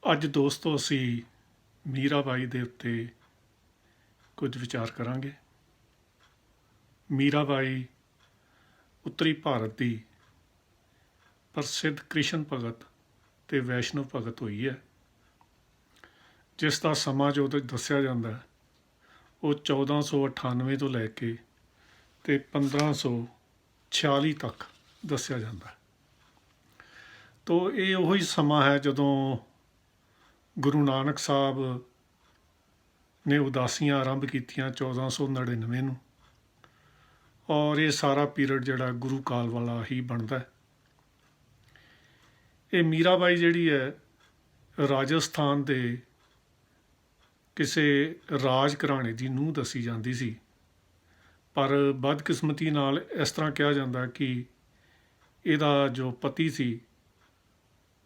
ਅੱਜ ਦੋਸਤੋ ਅਸੀਂ ਮੀਰਾਬਾਈ ਦੇ ਉੱਤੇ ਕੁਝ ਵਿਚਾਰ ਕਰਾਂਗੇ। ਮੀਰਾਬਾਈ ਉੱਤਰੀ ਭਾਰਤ ਦੀ ਪ੍ਰਸਿੱਧ ਕ੍ਰਿਸ਼ਨ ਭਗਤ ਤੇ ਵੈਸ਼ਨਵ ਭਗਤ ਹੋਈ ਹੈ, ਜਿਸ ਦਾ ਸਮਾਂ ਜੋ ਦੱਸਿਆ ਜਾਂਦਾ ਹੈ ਉਹ 1498 ਤੋਂ ਲੈ ਕੇ ਤੇ 1546 ਤੱਕ ਦੱਸਿਆ ਜਾਂਦਾ ਹੈ। ਤੋ ਇਹ ਉਹੀ ਸਮਾਂ ਹੈ ਜਦੋਂ ਗੁਰੂ ਨਾਨਕ ਸਾਹਿਬ ਨੇ ਉਦਾਸੀਆਂ ਆਰੰਭ ਕੀਤੀਆਂ 1499 ਨੂੰ, ਔਰ ਇਹ ਸਾਰਾ ਪੀਰੀਅਡ ਜਿਹੜਾ ਗੁਰੂ ਕਾਲ ਵਾਲਾ ਹੀ ਬਣਦਾ ਹੈ। ਇਹ ਮੀਰਾਬਾਈ ਜਿਹੜੀ ਹੈ ਰਾਜਸਥਾਨ ਦੇ ਕਿਸੇ ਰਾਜ ਘਰਾਣੇ ਦੀ ਨੂੰਹ ਦੱਸੀ ਜਾਂਦੀ ਸੀ, ਪਰ ਬਦਕਿਸਮਤੀ ਨਾਲ ਇਸ ਤਰ੍ਹਾਂ ਕਿਹਾ ਜਾਂਦਾ ਕਿ ਇਹਦਾ ਜੋ ਪਤੀ ਸੀ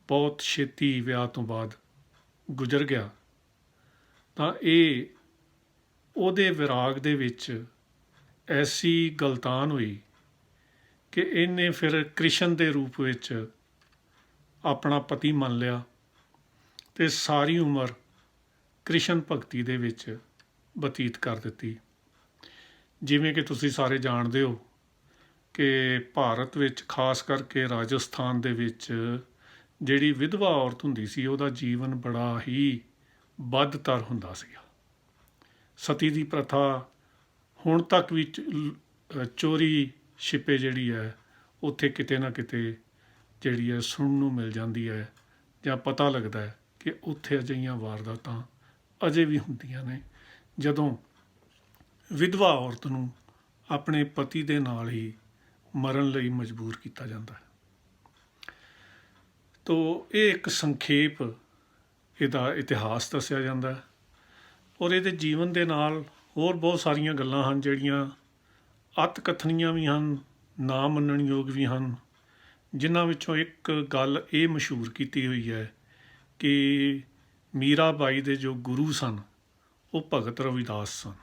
ਬਹੁਤ ਛੇਤੀ ਵਿਆਹ ਤੋਂ ਬਾਅਦ ਗੁਜ਼ਰ ਗਿਆ, ਤਾਂ ਇਹ ਉਹਦੇ ਵਿਰਾਗ ਦੇ ਵਿੱਚ ਐਸੀ ਗਲਤਾਨ ਹੋਈ ਕਿ ਇਹਨੇ ਫਿਰ ਕ੍ਰਿਸ਼ਨ ਦੇ ਰੂਪ ਵਿੱਚ ਆਪਣਾ ਪਤੀ ਮੰਨ ਲਿਆ ਅਤੇ ਸਾਰੀ ਉਮਰ ਕ੍ਰਿਸ਼ਨ ਭਗਤੀ ਦੇ ਵਿੱਚ ਬਤੀਤ ਕਰ ਦਿੱਤੀ। ਜਿਵੇਂ ਕਿ ਤੁਸੀਂ ਸਾਰੇ ਜਾਣਦੇ ਹੋ ਕਿ ਭਾਰਤ ਵਿੱਚ ਖਾਸ ਕਰਕੇ ਰਾਜਸਥਾਨ ਦੇ ਵਿੱਚ ਜਿਹੜੀ ਵਿਧਵਾ ਔਰਤ ਹੁੰਦੀ ਸੀ ਉਹਦਾ ਜੀਵਨ ਬੜਾ ਹੀ ਬੱਦਤਰ ਹੁੰਦਾ ਸੀਗਾ। ਸਤੀ ਦੀ ਪ੍ਰਥਾ ਹੁਣ ਤੱਕ ਵੀ ਚੋਰੀ ਛਿਪੇ ਜਿਹੜੀ ਹੈ ਉੱਥੇ ਕਿਤੇ ਨਾ ਕਿਤੇ ਜਿਹੜੀ ਹੈ ਸੁਣਨ ਨੂੰ ਮਿਲ ਜਾਂਦੀ ਹੈ, ਜਾਂ ਪਤਾ ਲੱਗਦਾ ਹੈ ਕਿ ਉੱਥੇ ਅਜਿਹੀਆਂ ਵਾਰਦਾਤਾਂ ਅਜੇ ਵੀ ਹੁੰਦੀਆਂ ਨੇ, ਜਦੋਂ ਵਿਧਵਾ ਔਰਤ ਨੂੰ ਆਪਣੇ ਪਤੀ ਦੇ ਨਾਲ ਹੀ ਮਰਨ ਲਈ ਮਜਬੂਰ ਕੀਤਾ ਜਾਂਦਾ ਹੈ। ਤੋ ਇਹ ਇੱਕ ਸੰਖੇਪ ਇਹਦਾ ਇਤਿਹਾਸ ਦੱਸਿਆ ਜਾਂਦਾ ਹੈ, ਔਰ ਇਹਦੇ ਜੀਵਨ ਦੇ ਨਾਲ ਹੋਰ ਬਹੁਤ ਸਾਰੀਆਂ ਗੱਲਾਂ ਹਨ ਜਿਹੜੀਆਂ ਅਤ ਕਥਨੀਆਂ ਵੀ ਹਨ, ਨਾ ਮੰਨਣਯੋਗ ਵੀ ਹਨ, ਜਿਨ੍ਹਾਂ ਵਿੱਚੋਂ ਇੱਕ ਗੱਲ ਇਹ ਮਸ਼ਹੂਰ ਕੀਤੀ ਹੋਈ ਹੈ ਕਿ ਮੀਰਾਬਾਈ ਦੇ ਜੋ ਗੁਰੂ ਸਨ ਉਹ ਭਗਤ ਰਵਿਦਾਸ ਸਨ।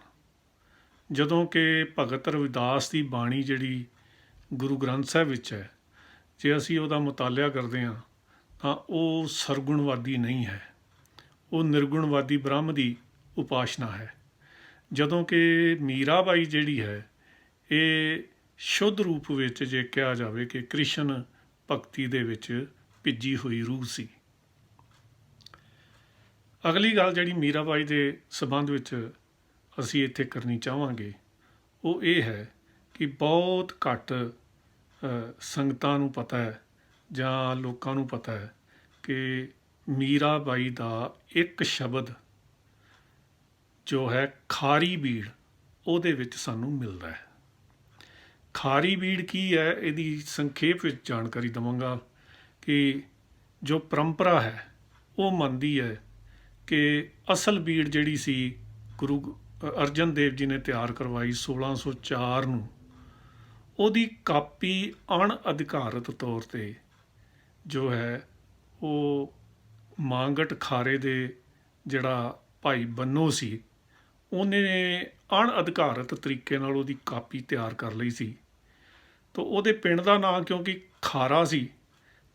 ਜਦੋਂ ਕਿ ਭਗਤ ਰਵਿਦਾਸ ਦੀ ਬਾਣੀ ਜਿਹੜੀ ਗੁਰੂ ਗ੍ਰੰਥ ਸਾਹਿਬ ਵਿੱਚ ਹੈ, ਜੇ ਅਸੀਂ ਉਹਦਾ ਮੁਤਾਲਿਆ ਕਰਦੇ ਹਾਂ ਤਾਂ ਉਹ ਸਰਗੁਣਵਾਦੀ ਨਹੀਂ ਹੈ, ਉਹ ਨਿਰਗੁਣਵਾਦੀ ਬ੍ਰਹਮ ਦੀ ਉਪਾਸ਼ਨਾ ਹੈ। ਜਦੋਂ ਕਿ ਮੀਰਾਬਾਈ ਜਿਹੜੀ ਹੈ ਇਹ ਸ਼ੁੱਧ ਰੂਪ ਵਿੱਚ ਜੇ ਕਿਹਾ ਜਾਵੇ ਕਿ ਕ੍ਰਿਸ਼ਨ ਭਗਤੀ ਦੇ ਵਿੱਚ ਭਿੱਜੀ ਹੋਈ ਰੂਹ ਸੀ। ਅਗਲੀ ਗੱਲ ਜਿਹੜੀ ਮੀਰਾਬਾਈ ਦੇ ਸੰਬੰਧ ਵਿੱਚ ਅਸੀਂ ਇੱਥੇ ਕਰਨੀ ਚਾਹਾਂਗੇ ਉਹ ਇਹ ਹੈ ਕਿ ਬਹੁਤ ਘੱਟ ਸੰਗਤਾਂ ਨੂੰ ਪਤਾ ਹੈ ਜਾਂ ਲੋਕਾਂ ਨੂੰ ਪਤਾ ਹੈ ਕਿ ਮੀਰਾਬਾਈ ਦਾ ਇੱਕ ਸ਼ਬਦ ਜੋ ਹੈ ਖਾਰੀ ਬੀੜ ਉਹਦੇ ਵਿੱਚ ਸਾਨੂੰ ਮਿਲਦਾ ਹੈ। ਖਾਰੀ ਬੀੜ ਕੀ ਹੈ ਇਹਦੀ ਸੰਖੇਪ ਵਿੱਚ ਜਾਣਕਾਰੀ ਦੇਵਾਂਗਾ ਕਿ ਜੋ ਪਰੰਪਰਾ ਹੈ ਉਹ ਮੰਨਦੀ ਹੈ ਕਿ ਅਸਲ ਬੀੜ ਜਿਹੜੀ ਸੀ ਗੁਰੂ ਅਰਜਨ ਦੇਵ ਜੀ ਨੇ ਤਿਆਰ ਕਰਵਾਈ 1604 ਨੂੰ, ਉਹਦੀ ਕਾਪੀ ਅਣਅਧਿਕਾਰਤ ਤੌਰ 'ਤੇ ਜੋ ਹੈ ਉਹ ਮਾਂਗਟ ਖਾਰੇ ਦੇ ਜਿਹੜਾ ਭਾਈ ਬੰਨੋ ਸੀ ਉਹਨੇ ਅਣਅਧਿਕਾਰਤ ਤਰੀਕੇ ਨਾਲ ਉਹਦੀ ਕਾਪੀ ਤਿਆਰ ਕਰ ਲਈ ਸੀ। ਤਾਂ ਉਹਦੇ ਪਿੰਡ ਦਾ ਨਾਂ ਕਿਉਂਕਿ ਖਾਰਾ ਸੀ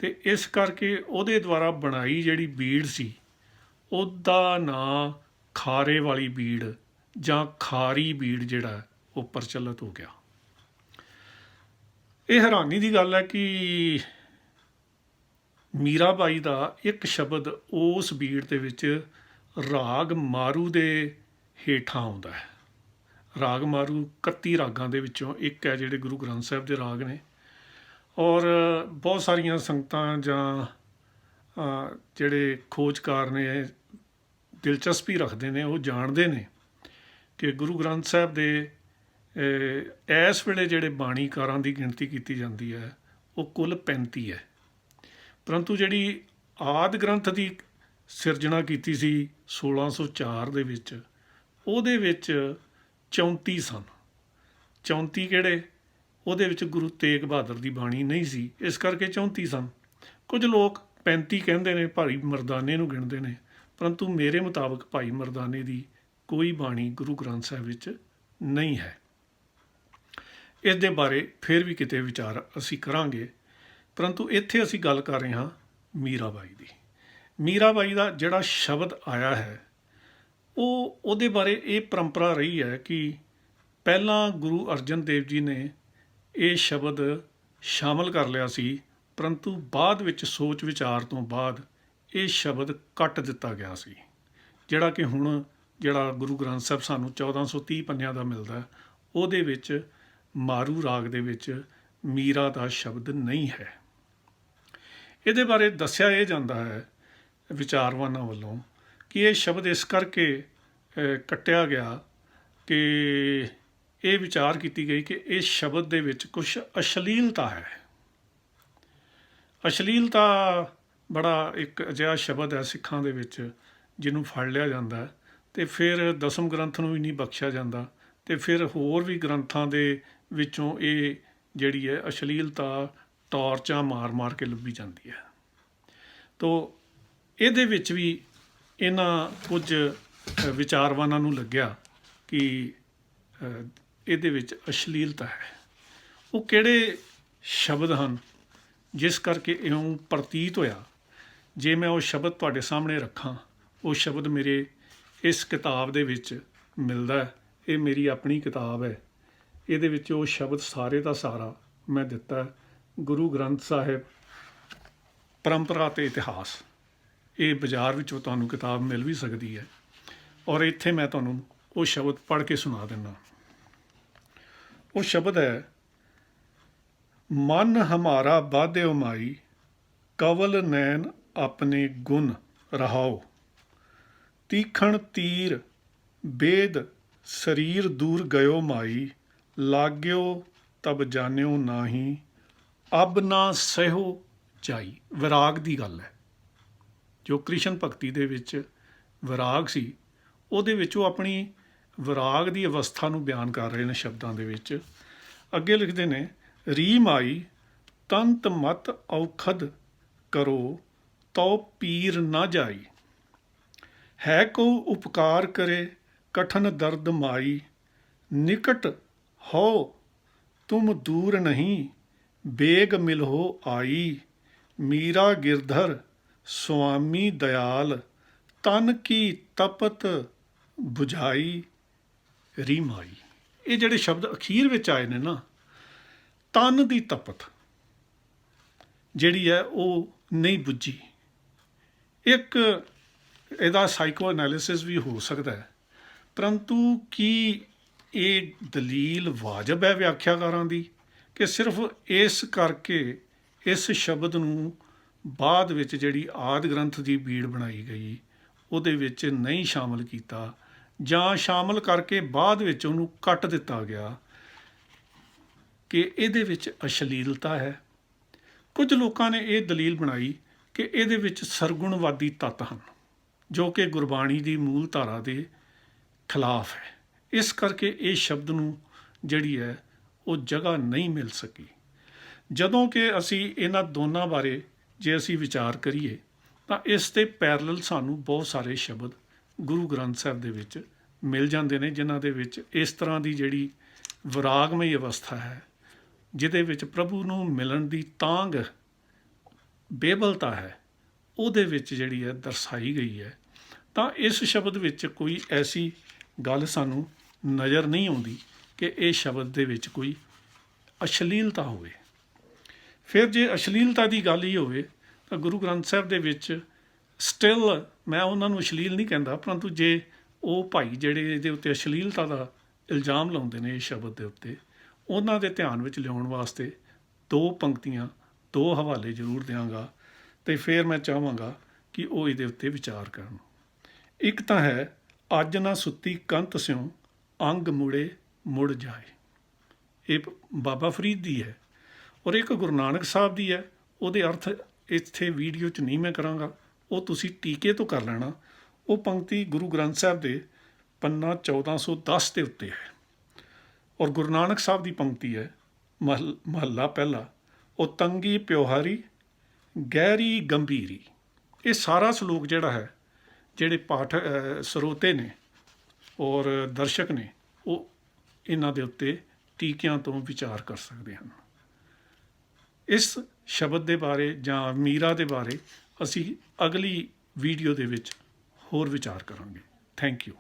ਅਤੇ ਇਸ ਕਰਕੇ ਉਹਦੇ ਦੁਆਰਾ ਬਣਾਈ ਜਿਹੜੀ ਬੀੜ ਸੀ ਉਹਦਾ ਨਾਂ ਖਾਰੇ ਵਾਲੀ ਬੀੜ ਜਾਂ ਖਾਰੀ ਬੀੜ ਜਿਹੜਾ ਉਹ ਪ੍ਰਚਲਿਤ ਹੋ ਗਿਆ। ਇਹ ਹੈਰਾਨੀ ਦੀ ਗੱਲ ਹੈ ਕਿ ਮੀਰਾਬਾਈ ਦਾ ਇੱਕ ਸ਼ਬਦ ਉਸ ਬੀੜ ਦੇ ਵਿੱਚ ਰਾਗ ਮਾਰੂ ਦੇ ਹੇਠਾਂ ਆਉਂਦਾ ਹੈ। ਰਾਗ ਮਾਰੂ 31 ਰਾਗਾਂ ਦੇ ਵਿੱਚੋਂ ਇੱਕ ਹੈ ਜਿਹੜੇ ਗੁਰੂ ਗ੍ਰੰਥ ਸਾਹਿਬ ਦੇ ਰਾਗ ਨੇ, ਔਰ ਬਹੁਤ ਸਾਰੀਆਂ ਸੰਗਤਾਂ ਜਾਂ ਜਿਹੜੇ ਖੋਜਕਾਰ ਨੇ ਦਿਲਚਸਪੀ ਰੱਖਦੇ ਨੇ ਉਹ ਜਾਣਦੇ ਨੇ ਕਿ ਗੁਰੂ ਗ੍ਰੰਥ ਸਾਹਿਬ ਦੇ ਇਸ ਵੇਲੇ ਜਿਹੜੇ ਬਾਣੀਕਾਰਾਂ ਦੀ ਗਿਣਤੀ ਕੀਤੀ ਜਾਂਦੀ ਹੈ ਉਹ ਕੁੱਲ 35 ਹੈ, ਪਰੰਤੂ ਜਿਹੜੀ ਆਦਿ ਗ੍ਰੰਥ ਦੀ ਸਿਰਜਣਾ ਕੀਤੀ ਸੀ 1604 ਦੇ ਵਿੱਚ ਉਹਦੇ ਵਿੱਚ 34 ਸਨ। 34 ਕਿਹੜੇ? ਉਹਦੇ ਵਿੱਚ ਗੁਰੂ ਤੇਗ ਬਹਾਦਰ ਦੀ ਬਾਣੀ ਨਹੀਂ ਸੀ, ਇਸ ਕਰਕੇ 34 ਸਨ। ਕੁਝ ਲੋਕ 35 ਕਹਿੰਦੇ ਨੇ, ਭਾਈ ਮਰਦਾਨੇ ਨੂੰ ਗਿਣਦੇ ਨੇ, ਪਰੰਤੂ ਮੇਰੇ ਮੁਤਾਬਕ ਭਾਈ ਮਰਦਾਨੇ ਦੀ ਕੋਈ ਬਾਣੀ ਗੁਰੂ ਗ੍ਰੰਥ ਸਾਹਿਬ ਵਿੱਚ ਨਹੀਂ ਹੈ। ਇਸ ਦੇ ਬਾਰੇ ਫਿਰ ਵੀ ਕਿਤੇ ਵਿਚਾਰ ਅਸੀਂ ਕਰਾਂਗੇ, ਪਰੰਤੂ ਇੱਥੇ ਅਸੀਂ ਗੱਲ ਕਰ ਰਹੇ ਹਾਂ ਮੀਰਾਬਾਈ ਦੀ। ਮੀਰਾਬਾਈ ਦਾ ਜਿਹੜਾ ਸ਼ਬਦ ਆਇਆ ਹੈ ਉਹਦੇ ਬਾਰੇ ਇਹ ਪਰੰਪਰਾ ਰਹੀ ਹੈ ਕਿ ਪਹਿਲਾਂ ਗੁਰੂ ਅਰਜਨ ਦੇਵ ਜੀ ਨੇ ਇਹ ਸ਼ਬਦ ਸ਼ਾਮਲ ਕਰ ਲਿਆ ਸੀ, ਪਰੰਤੂ ਬਾਅਦ ਵਿੱਚ ਸੋਚ ਵਿਚਾਰ ਤੋਂ ਬਾਅਦ ਇਹ ਸ਼ਬਦ ਕੱਟ ਦਿੱਤਾ ਗਿਆ ਸੀ। ਜਿਹੜਾ ਕਿ ਹੁਣ ਜਿਹੜਾ ਗੁਰੂ ਗ੍ਰੰਥ ਸਾਹਿਬ ਸਾਨੂੰ 1430 ਪੰਨਿਆਂ ਦਾ ਮਿਲਦਾ, ਉਹਦੇ ਵਿੱਚ ਮਾਰੂ ਰਾਗ ਦੇ ਵਿੱਚ ਮੀਰਾ ਦਾ ਸ਼ਬਦ ਨਹੀਂ ਹੈ। ਇਹਦੇ ਬਾਰੇ ਦੱਸਿਆ ਇਹ ਜਾਂਦਾ ਹੈ ਵਿਚਾਰਵਾਨਾਂ ਵੱਲੋਂ ਕਿ ਇਹ ਸ਼ਬਦ ਇਸ ਕਰਕੇ ਕੱਟਿਆ ਗਿਆ ਕਿ ਇਹ ਵਿਚਾਰ ਕੀਤੀ ਗਈ ਕਿ ਇਸ ਸ਼ਬਦ ਦੇ ਵਿੱਚ ਕੁਛ ਅਸ਼ਲੀਲਤਾ ਹੈ। ਅਸ਼ਲੀਲਤਾ ਬੜਾ ਇੱਕ ਅਜਿਹਾ ਸ਼ਬਦ ਹੈ ਸਿੱਖਾਂ ਦੇ ਵਿੱਚ ਜਿਹਨੂੰ ਫੜ ਲਿਆ ਜਾਂਦਾ ਅਤੇ ਫਿਰ ਦਸਮ ਗ੍ਰੰਥ ਨੂੰ ਵੀ ਨਹੀਂ ਬਖਸ਼ਿਆ ਜਾਂਦਾ, ਅਤੇ ਫਿਰ ਹੋਰ ਵੀ ਗ੍ਰੰਥਾਂ ਦੇ ਵਿੱਚੋਂ ਇਹ ਜਿਹੜੀ ਹੈ ਅਸ਼ਲੀਲਤਾ ਟਾਰਚਾਂ ਮਾਰ ਮਾਰ ਕੇ ਲੱਭੀ ਜਾਂਦੀ ਹੈ। ਤੋ ਇਹਦੇ ਵਿੱਚ ਵੀ ਇਹਨਾਂ ਕੁਝ ਵਿਚਾਰਵਾਨਾਂ ਨੂੰ ਲੱਗਿਆ ਕਿ ਇਹਦੇ ਵਿੱਚ ਅਸ਼ਲੀਲਤਾ ਹੈ। ਉਹ ਕਿਹੜੇ ਸ਼ਬਦ ਹਨ ਜਿਸ ਕਰਕੇ ਇਉਂ ਪ੍ਰਤੀਤ ਹੋਇਆ? ਜੇ ਮੈਂ ਉਹ ਸ਼ਬਦ ਤੁਹਾਡੇ ਸਾਹਮਣੇ ਰੱਖਾਂ, ਉਹ ਸ਼ਬਦ ਮੇਰੇ ਇਸ ਕਿਤਾਬ ਦੇ ਵਿੱਚ ਮਿਲਦਾ। ਇਹ ਮੇਰੀ ਆਪਣੀ ਕਿਤਾਬ ਹੈ, ਇਹਦੇ ਵਿੱਚ ਉਹ ਸ਼ਬਦ ਸਾਰੇ ਦਾ ਸਾਰਾ ਮੈਂ ਦਿੱਤਾ। ਗੁਰੂ ਗ੍ਰੰਥ ਸਾਹਿਬ ਪਰੰਪਰਾ ਅਤੇ ਇਤਿਹਾਸ, ਇਹ ਬਾਜ਼ਾਰ ਵਿੱਚੋਂ ਤੁਹਾਨੂੰ ਕਿਤਾਬ ਮਿਲ ਵੀ ਸਕਦੀ ਹੈ, ਔਰ ਇੱਥੇ ਮੈਂ ਤੁਹਾਨੂੰ ਉਹ ਸ਼ਬਦ ਪੜ੍ਹ ਕੇ ਸੁਣਾ ਦਿੰਦਾ। ਉਹ ਸ਼ਬਦ ਹੈ, ਮਨ ਹਮਾਰਾ ਬਾਧਿਓ ਮਾਈ, ਕਵਲ ਨੈਣ ਆਪਣੇ ਗੁਣ ਰਹਾਓ, ਤੀਖਣ ਤੀਰ ਬੇਦ ਸਰੀਰ ਦੂਰ ਗਇਓ ਮਾਈ, ਲਾਗਿਓ ਤਬ ਜਾਣਿਓ ਨਾਹੀ, ਅਬ ਨਾ ਸਹਿਓ ਜਾਈ। ਵਿਰਾਗ ਦੀ ਗੱਲ ਹੈ, ਜੋ ਕ੍ਰਿਸ਼ਨ ਭਗਤੀ ਦੇ ਵਿੱਚ ਵਿਰਾਗ ਸੀ, ਉਹਦੇ ਵਿੱਚ ਉਹ ਆਪਣੀ ਵਿਰਾਗ ਦੀ ਅਵਸਥਾ ਨੂੰ ਬਿਆਨ ਕਰ ਰਹੇ ਨੇ ਸ਼ਬਦਾਂ ਦੇ ਵਿੱਚ। ਅੱਗੇ ਲਿਖਦੇ ਨੇ, ਰੀ ਮਾਈ ਤੰਤ ਮਤ ਔਖਦ ਕਰੋ, ਤਉ ਪੀਰ ਨਾ ਜਾਈ, ਹੈ ਕੋ ਉਪਕਾਰ ਕਰੇ ਕਠਨ ਦਰਦ ਮਾਈ, ਨਿਕਟ ਹੋ ਤੁਮ ਦੂਰ ਨਹੀਂ, ਬੇਗ ਮਿਲਹੁ ਆਈ, ਮੀਰਾ ਗਿਰਧਰ ਸੁਆਮੀ ਦਇਆਲ, ਤਨ ਕੀ ਤਪਤ ਬੁਝਾਈ ਰੀ ਮਾਈ। ਇਹ ਜਿਹੜੇ ਸ਼ਬਦ ਅਖੀਰ ਵਿੱਚ ਆਏ ਨੇ ਨਾ, ਤਨ ਦੀ ਤਪਤ ਜਿਹੜੀ ਹੈ ਉਹ ਨਹੀਂ ਬੁੱਝੀ। ਇੱਕ ਇਹਦਾ ਸਾਈਕੋ ਐਨਾਲਿਸਿਸ ਵੀ ਹੋ ਸਕਦਾ ਹੈ, ਪਰੰਤੂ ਕੀ ਇਹ ਦਲੀਲ ਵਾਜਬ ਹੈ ਵਿਆਖਿਆਕਾਰਾਂ ਦੀ ਕਿ ਸਿਰਫ ਇਸ ਕਰਕੇ ਇਸ ਸ਼ਬਦ ਨੂੰ ਬਾਅਦ ਵਿੱਚ ਜਿਹੜੀ ਆਦਿ ਗ੍ਰੰਥ ਦੀ ਬੀੜ ਬਣਾਈ ਗਈ ਉਹਦੇ ਵਿੱਚ ਨਹੀਂ ਸ਼ਾਮਲ ਕੀਤਾ, ਜਾਂ ਸ਼ਾਮਲ ਕਰਕੇ ਬਾਅਦ ਵਿੱਚ ਉਹਨੂੰ ਕੱਟ ਦਿੱਤਾ ਗਿਆ ਕਿ ਇਹਦੇ ਵਿੱਚ ਅਸ਼ਲੀਲਤਾ ਹੈ? ਕੁਝ ਲੋਕਾਂ ਨੇ ਇਹ ਦਲੀਲ ਬਣਾਈ ਕਿ ਇਹਦੇ ਵਿੱਚ ਸਰਗੁਣਵਾਦੀ ਤੱਤ ਹਨ, ਜੋ ਕਿ ਗੁਰਬਾਣੀ ਦੀ ਮੂਲ ਧਾਰਾ ਦੇ ਖਿਲਾਫ ਹੈ। ਇਸ ਕਰਕੇ ਇਹ ਸ਼ਬਦ ਨੂੰ ਜਿਹੜੀ ਹੈ ਉਹ ਜਗ੍ਹਾ ਨਹੀਂ ਮਿਲ ਸਕੀ। ਜਦੋਂ ਕਿ ਅਸੀਂ ਇਹਨਾਂ ਦੋਨਾਂ ਬਾਰੇ ਜੇ ਅਸੀਂ ਵਿਚਾਰ ਕਰੀਏ ਤਾਂ ਇਸ ਦੇ ਪੈਰਲਲ ਸਾਨੂੰ ਬਹੁਤ ਸਾਰੇ ਸ਼ਬਦ ਗੁਰੂ ਗ੍ਰੰਥ ਸਾਹਿਬ ਦੇ ਵਿੱਚ ਮਿਲ ਜਾਂਦੇ ਨੇ, ਜਿਨ੍ਹਾਂ ਦੇ ਵਿੱਚ ਇਸ ਤਰ੍ਹਾਂ ਦੀ ਜਿਹੜੀ ਵਿਰਾਗਮਈ ਅਵਸਥਾ ਹੈ, ਜਿਹਦੇ ਵਿੱਚ ਪ੍ਰਭੂ ਨੂੰ ਮਿਲਣ ਦੀ ਤਾਂਘ ਬੇਬਲਤਾ ਹੈ, ਉਹਦੇ ਵਿੱਚ ਜਿਹੜੀ ਹੈ ਦਰਸਾਈ ਗਈ ਹੈ। ਤਾਂ ਇਸ ਸ਼ਬਦ ਵਿੱਚ ਕੋਈ ਐਸੀ ਗੱਲ ਸਾਨੂੰ ਨਜ਼ਰ ਨਹੀਂ ਆਉਂਦੀ ਕਿ ਇਹ ਸ਼ਬਦ ਦੇ ਵਿੱਚ ਕੋਈ ਅਸ਼ਲੀਲਤਾ ਹੋਵੇ। ਫਿਰ ਜੇ ਅਸ਼ਲੀਲਤਾ ਦੀ ਗੱਲ ਹੀ ਹੋਵੇ ਤਾਂ ਗੁਰੂ ਗ੍ਰੰਥ ਸਾਹਿਬ ਦੇ ਵਿੱਚ ਸਟਿਲ, ਮੈਂ ਉਹਨਾਂ ਨੂੰ ਅਸ਼ਲੀਲ ਨਹੀਂ ਕਹਿੰਦਾ, ਪਰੰਤੂ ਜੇ ਉਹ ਭਾਈ ਜਿਹੜੇ ਇਹਦੇ ਉੱਤੇ ਅਸ਼ਲੀਲਤਾ ਦਾ ਇਲਜ਼ਾਮ ਲਾਉਂਦੇ ਨੇ ਇਸ ਸ਼ਬਦ ਦੇ ਉੱਤੇ, ਉਹਨਾਂ ਦੇ ਧਿਆਨ ਵਿੱਚ ਲਿਆਉਣ ਵਾਸਤੇ 2 ਪੰਕਤੀਆਂ 2 ਹਵਾਲੇ ਜ਼ਰੂਰ ਦਿਆਂਗਾ, ਅਤੇ ਫਿਰ ਮੈਂ ਚਾਹਾਂਗਾ ਕਿ ਉਹ ਇਹਦੇ ਉੱਤੇ ਵਿਚਾਰ ਕਰਨ। ਇੱਕ ਤਾਂ ਹੈ, ਅੱਜ ਨਾ ਸੁੱਤੀ ਕੰਤ ਸਿਉ, ਅੰਗ ਮੁੜੇ ਮੁੜ ਜਾਏ। ਇਹ ਬਾਬਾ ਫਰੀਦ ਦੀ ਹੈ, ਔਰ ਇੱਕ ਗੁਰੂ ਨਾਨਕ ਸਾਹਿਬ ਦੀ ਹੈ। ਉਹਦੇ ਅਰਥ ਇੱਥੇ ਵੀਡੀਓ 'ਚ ਨਹੀਂ ਮੈਂ ਕਰਾਂਗਾ, ਉਹ ਤੁਸੀਂ ਟੀਕੇ ਤੋਂ ਕਰ ਲੈਣਾ। ਉਹ ਪੰਕਤੀ ਗੁਰੂ ਗ੍ਰੰਥ ਸਾਹਿਬ ਦੇ ਪੰਨਾ 1410 ਦੇ ਉੱਤੇ ਹੈ, ਔਰ ਗੁਰੂ ਨਾਨਕ ਸਾਹਿਬ ਦੀ ਪੰਕਤੀ ਹੈ ਮਹੱਲਾ ਪਹਿਲਾ, ਉਹ ਤੰਗੀ ਪਿਉਹਾਰੀ ਗਹਿਰੀ ਗੰਭੀਰੀ। ਇਹ ਸਾਰਾ ਸਲੋਕ ਜਿਹੜਾ ਹੈ, ਜਿਹੜੇ ਸਰੋਤੇ ਨੇ ਔਰ ਦਰਸ਼ਕ ਨੇ, ਉਹ ਇਹਨਾਂ ਦੇ ਉੱਤੇ ਟੀਕਿਆਂ ਤੋਂ ਵਿਚਾਰ ਕਰ ਸਕਦੇ ਹਨ। ਇਸ ਸ਼ਬਦ ਦੇ ਬਾਰੇ ਜਾਂ ਮੀਰਾ ਦੇ ਬਾਰੇ ਅਸੀਂ ਅਗਲੀ ਵੀਡੀਓ ਦੇ ਵਿੱਚ ਹੋਰ ਵਿਚਾਰ ਕਰਾਂਗੇ। Thank you.